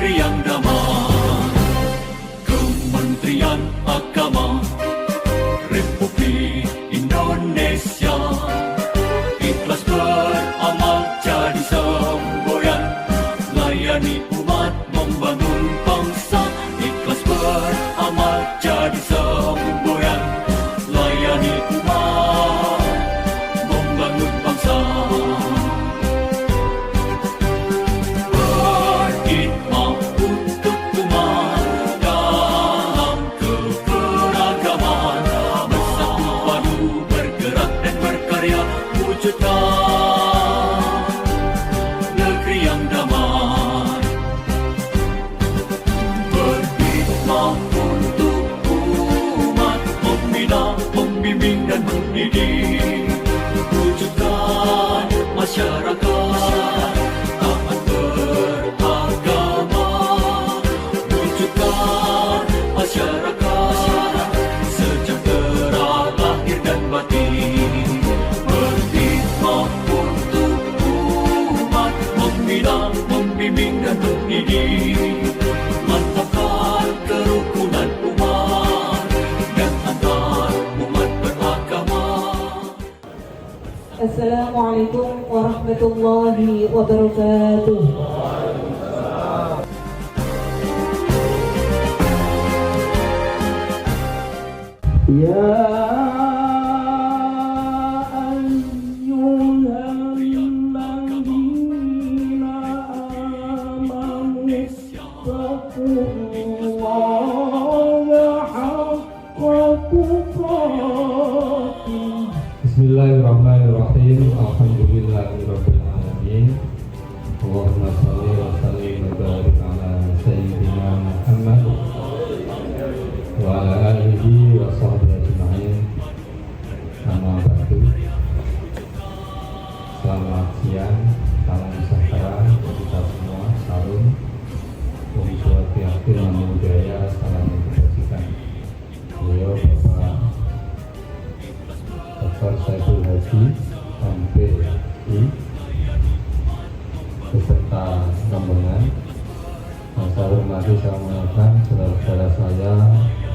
negeri yang damai. Kementerian Agama Republik Indonesia ikhlas beramal jadi semboyan, layani umat membangun bangsa. Ikhlas beramal jadi semboyan, layani umat membangun bangsa. Berkhidmat untuk umat dalam keberagaman, bersatu padu bergerak dan berkarya, wujudkan negeri yang damai. Berkhidmat untuk umat, membina, membimbing dan mendidik, wujudkan masyarakat taat beragama, wujudkan masyarakat sejahtera lahir dan batin. Berkhidmat untuk umat, membina, membimbing dan mendidik, mantapkan kerukunan umat dan antar umat beragama. Assalamualaikum warahmatullahi wabarakatuh. Ya ayyuhalladzina amanu ittaqullaha haqqa tuqatih. Bismillahirrahmanirrahim. Alhamdulillahirabbil alamin. Allahumma shalli wa sallim wa barik ala sayyidina Muhammad wa ala alihi wa sahbihi ajma'in. Amma ba'du. Selamat siang, salam sejahtera untuk kita semua. Salam Om Swastiastu, Namo Buddhaya, salam kebajikan. Beliau Bapak Dr. Saiful Haji MPI beserta rombongan. Yang saya hormati, saya mengucapkan saudara-saudara saya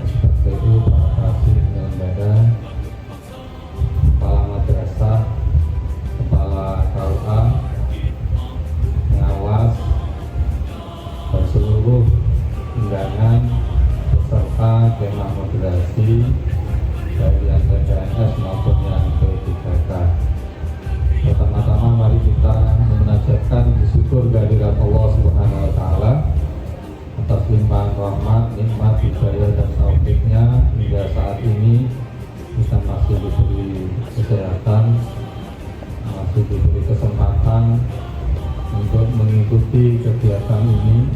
SPPU, para kasih penyelenggara, kepala madrasah, kepala KUA, pengawas, dan seluruh undangan beserta kemah moderasi dari yang PNS maupun yang P3K. Pertama-tama mari kita menajatkan bersyukur kehadirat Allah Subhanahu wa taala atas limpahan rahmat, nikmat, hidayah dan taufiknya hingga saat ini kita masih diberi kesehatan, masih diberi kesempatan untuk mengikuti kegiatan ini.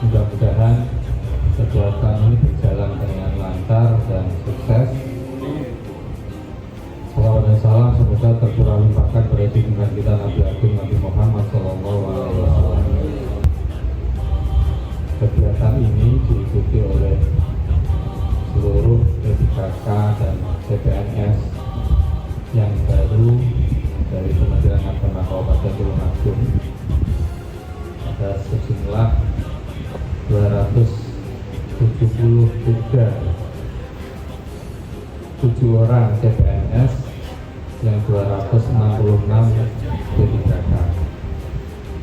Mudah-mudahan kegiatan ini berjalan dengan lancar dan sukses. Salawat dan salam semoga tercurah limpahkan pada junjungan kita Nabi Agung Nabi Muhammad SAW. Kegiatan ini diikuti oleh seluruh P3K dan CPNS yang baru dari Kementerian Agama Kabupaten Tulungagung. Ada sejumlah 7 orang CPNS yang 266 P3K.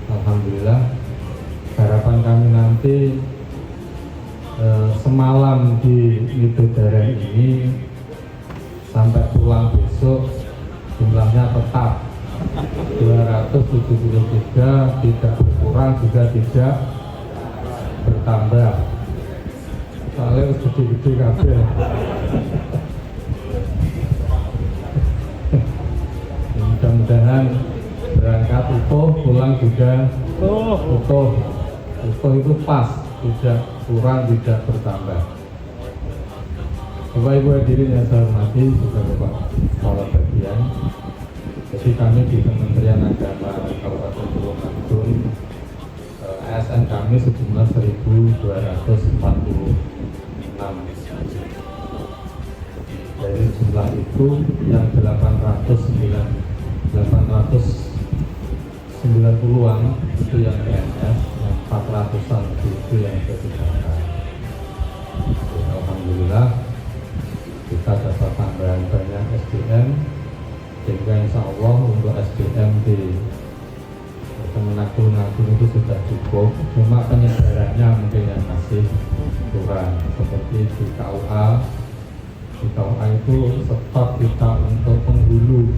Alhamdulillah, harapan kami nanti semalam di Midodaren ini sampai pulang besok jumlahnya tetap 273, tidak berkurang juga tidak bertambah. Soalnya gede-gede kabeh. Mudah-mudahan berangkat utuh, pulang juga utuh. Utuh itu pas, tidak kurang, tidak bertambah. Bapak Ibu hadirin yang saya hormati, juga Bapak Kepala Bagian. Jadi kami di Kementerian Agama Kabupaten Tulungagung, ASN kami sejumlah 1.246. Dari jumlah itu yang 890-an itu yang PNS, yang 400 cuma penyebarannya mungkin yang masih kurang. Seperti di KUA itu stok kita untuk penghulu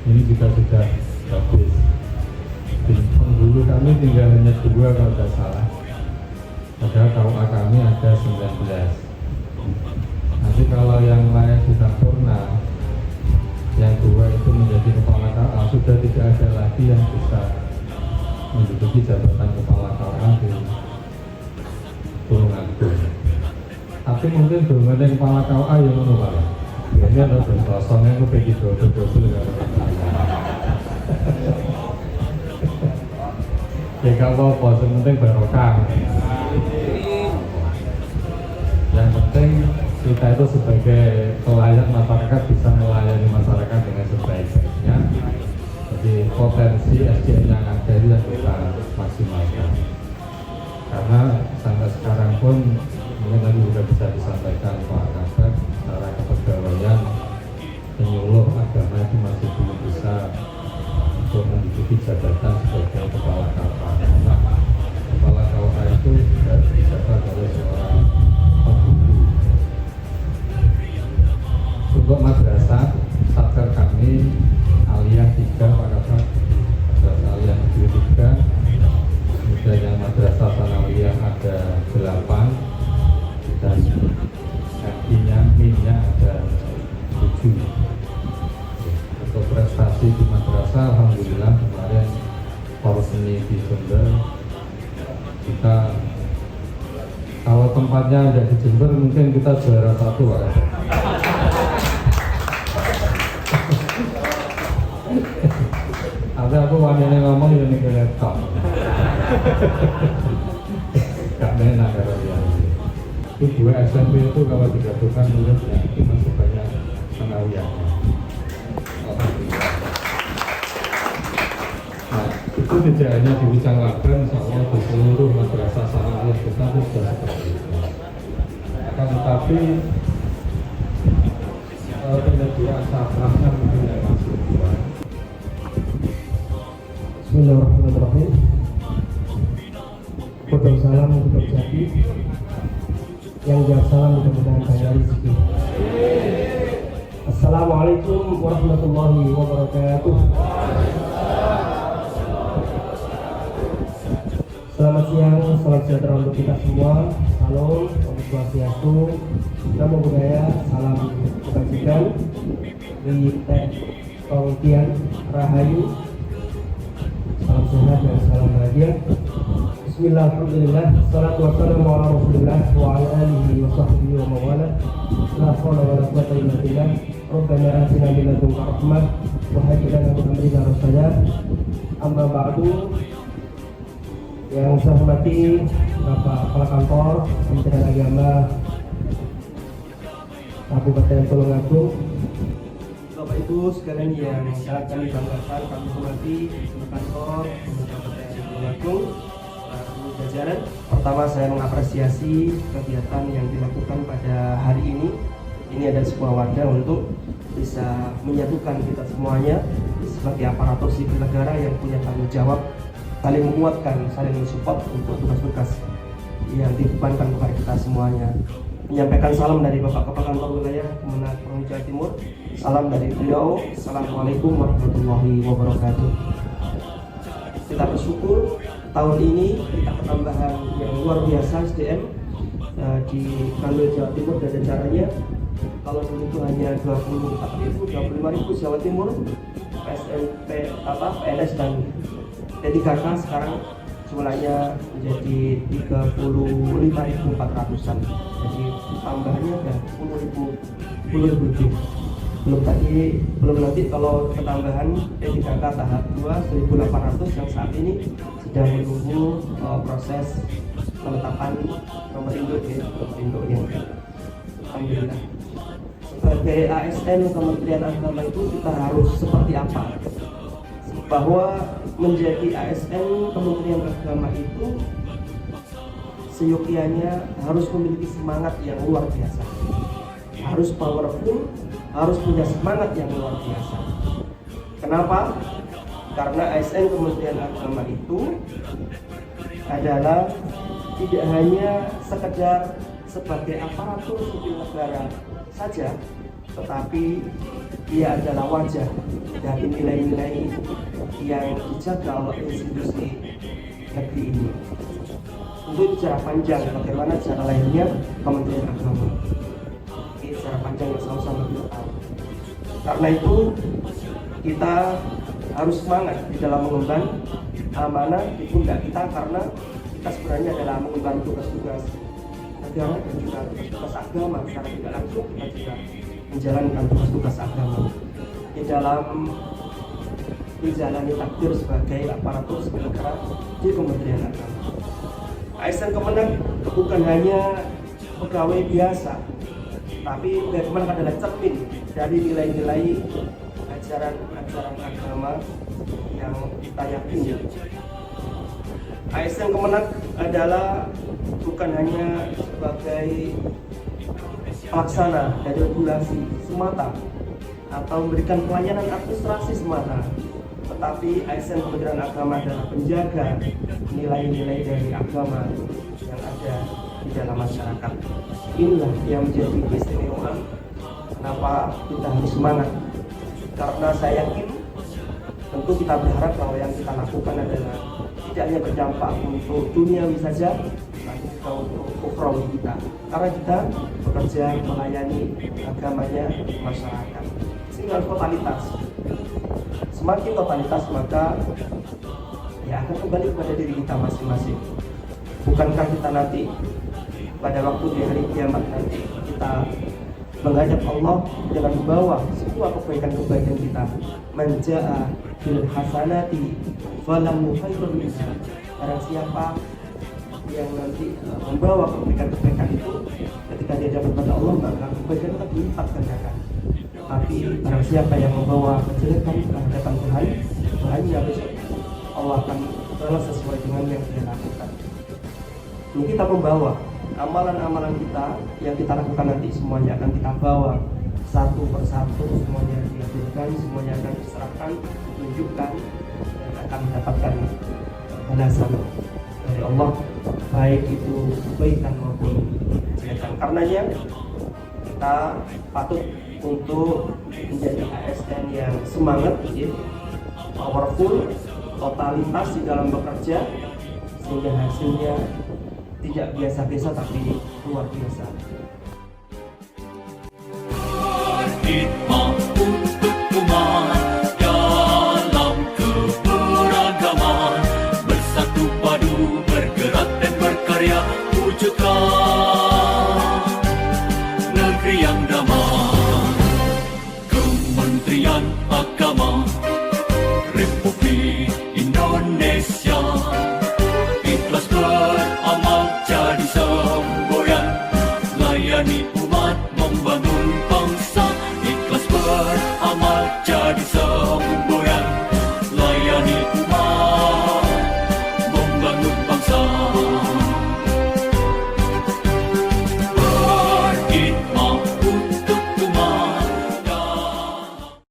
ini juga sudah habis. Di penghulu kami tinggal hanya 2 kalau tidak salah, padahal KUA kami ada 19. Nanti kalau yang lain sudah sempurna, yang 2 itu menjadi kepala KUA, sudah tidak ada lagi yang bisa menduduki jabatan kepala KUA di Tulungagung. Tapi mungkin belum ada yang kepala KUA yang menurut ini ada kosongnya itu begitu betul ya kalau bos penting barokah. Yang penting kita itu sebagai pelayan masyarakat bisa melayani masyarakat dengan sebaik-baiknya. Jadi potensi SDM yang ada itu yang kita maksimalkan. Karena sampai sekarang pun mungkin tadi sudah bisa disampaikan Pak Kabak, secara kepegawaian penyuluh agama itu masih belum bisa untuk menduduki jabatan sebagai kepala KUA. Nah, kepala KUA itu harus dijabat oleh seorang penghulu. Untuk madrasah satker kami aliyah 3 Pak Kabak, madrasah aliyah negeri 3, kemudian yang madrasah sanawiyah ada 8 dan MI-nya ada 7. Untuk prestasi di madrasah alhamdulillah kemarin Porseni di Jember kita, kalau tempatnya ada di Jember mungkin kita juara 1 Pak. Tapi aku wanita ngomong ini ke laptop gak enak kalau dia itu 2 SMP itu kalau digabungkan muridnya itu masih banyak sanawiyahnya. Alhamdulillah. Nah, itu tidak hanya di Wijang Labren, insya Allah di seluruh madrasah sanawiyah kita itu sudah seperti itu. Akan tetapi penyediaan sabrahnya mungkin yang masih kurang. Bismillahirrahmanirrahim. Kodam salam untuk terjadi, yang jawab salam mudah-mudahan kaya rezeki. Assalamualaikum warahmatullahi wabarakatuh. Selamat siang, salam sejahtera untuk kita semua. Salam, Om Swastiastu, Namo Buddhaya, salam kebajikan, Witek Tongtian, Rahayu, salam sehat dan salam bahagia. Bismillahirrahmanirrahim. Salatu wassalamu ala Rasulillah wa ala alihi wa sahbihi wa mawala. La haula wa la quwwata illa billah. Rabbana atina min ladunka rahmah wa hayyi lana min amrina rashada. Amma ba'du. Yang saya hormati Bapak Kepala Kantor Kementerian Agama Kabupaten Tulungagung, Bapak Ibu sekalian yang sangat kami banggakan, kami hormati Kantor Kabupaten Tulungagung, jajaran. Pertama, saya mengapresiasi kegiatan yang dilakukan pada hari ini. Ini adalah sebuah wadah untuk bisa menyatukan kita semuanya sebagai aparatur sipil negara yang punya tanggung jawab, saling menguatkan, saling mensupport untuk tugas-tugas yang dibebankan kepada kita semuanya. Menyampaikan salam dari Bapak Kepala Kantor Wilayah Kemenag Provinsi Jawa Timur. Salam dari beliau. Assalamualaikum warahmatullahi wabarakatuh. Kita bersyukur tahun ini kita ketambahan yang luar biasa SDM di Kanwil Jawa Timur dan jajarannya. Kalau dulu itu hanya 24.000, 25.000 Jawa Timur, PNS dan P3K, sekarang jumlahnya menjadi 35.400-an. Jadi tambahannya ada 10.000 lebih. Belum nanti kalau ketambahan P3K tahap 2 1.800 yang saat ini sedang menunggu proses penetapan nomor induk ya. Alhamdulillah. Sebagai ASN Kementerian Agama itu kita harus seperti apa? Bahwa menjadi ASN Kementerian Agama itu seyogianya harus memiliki semangat yang luar biasa, harus powerful, harus punya semangat yang luar biasa. Kenapa? Karena ASN Kementerian Agama itu adalah tidak hanya sekedar sebagai aparatur sipil negara saja, tetapi dia adalah wajah dari nilai-nilai yang dijaga oleh institusi negeri ini. Untuk secara panjang bagaimana cara lahirnya Kementerian Agama. Ini secara panjang yang sama-sama kita tahu. Karena itu kita harus semangat di dalam mengemban amanah di pundak kita, karena kita sebenarnya adalah mengemban tugas-tugas negara dan juga tugas agama. Secara tidak langsung kita juga menjalankan tugas-tugas agama di dalam menjalani takdir sebagai aparatur sipil negara di Kementerian Agama. ASN Kemenag bukan hanya pegawai biasa, tapi bagaimana adalah cermin dari nilai-nilai ajaran agama yang kita yakini. ASN Kemenag adalah bukan hanya sebagai pelaksana dari regulasi semata atau memberikan pelayanan administrasi semata, tetapi ASN Kementerian Agama adalah penjaga nilai-nilai dari agama yang ada di dalam masyarakat. Inilah yang menjadi keistimewaan kenapa kita harus semangat, karena saya yakin tentu kita berharap bahwa yang kita lakukan adalah tidak hanya berdampak untuk duniawi saja, tapi juga untuk ukhrawi kita, karena kita bekerja melayani agamanya masyarakat. Sehingga totalitas, semakin totalitas maka ya akan kembali kepada diri kita masing-masing. Bukankah kita nanti pada waktu di hari kiamat nanti kita menghadap Allah dengan membawa semua kebaikan-kebaikan kita. Man jaa bil hasanati falahu khairun minha. Barang siapa yang nanti membawa kebaikan-kebaikan itu, ketika dia dapat pada Allah maka kebaikan itu dilipat gandakan. Tapi barang siapa yang membawa kejelekan ke hadapan Tuhan, Tuhannya besok Allah akan balas sesuai dengan yang dia lakukan. Ini kita membawa amalan-amalan kita yang kita lakukan nanti semuanya akan kita bawa satu persatu, semuanya dihadirkan, semuanya akan diserahkan, ditunjukkan, dan akan mendapatkan balasan dari Allah, baik itu kebaikan maupun kejelekan. Karenanya kita patut untuk menjadi ASN yang semangat, powerful, totalitas di dalam bekerja, sehingga hasilnya tidak biasa-biasa tapi luar biasa. Berkhidmat untuk umat dalam keberagaman, bersatu padu bergerak dan berkarya, wujudkan negeri yang damai. Kementerian Agama Republik Indonesia ikhlas beramal jadi semboyan, layani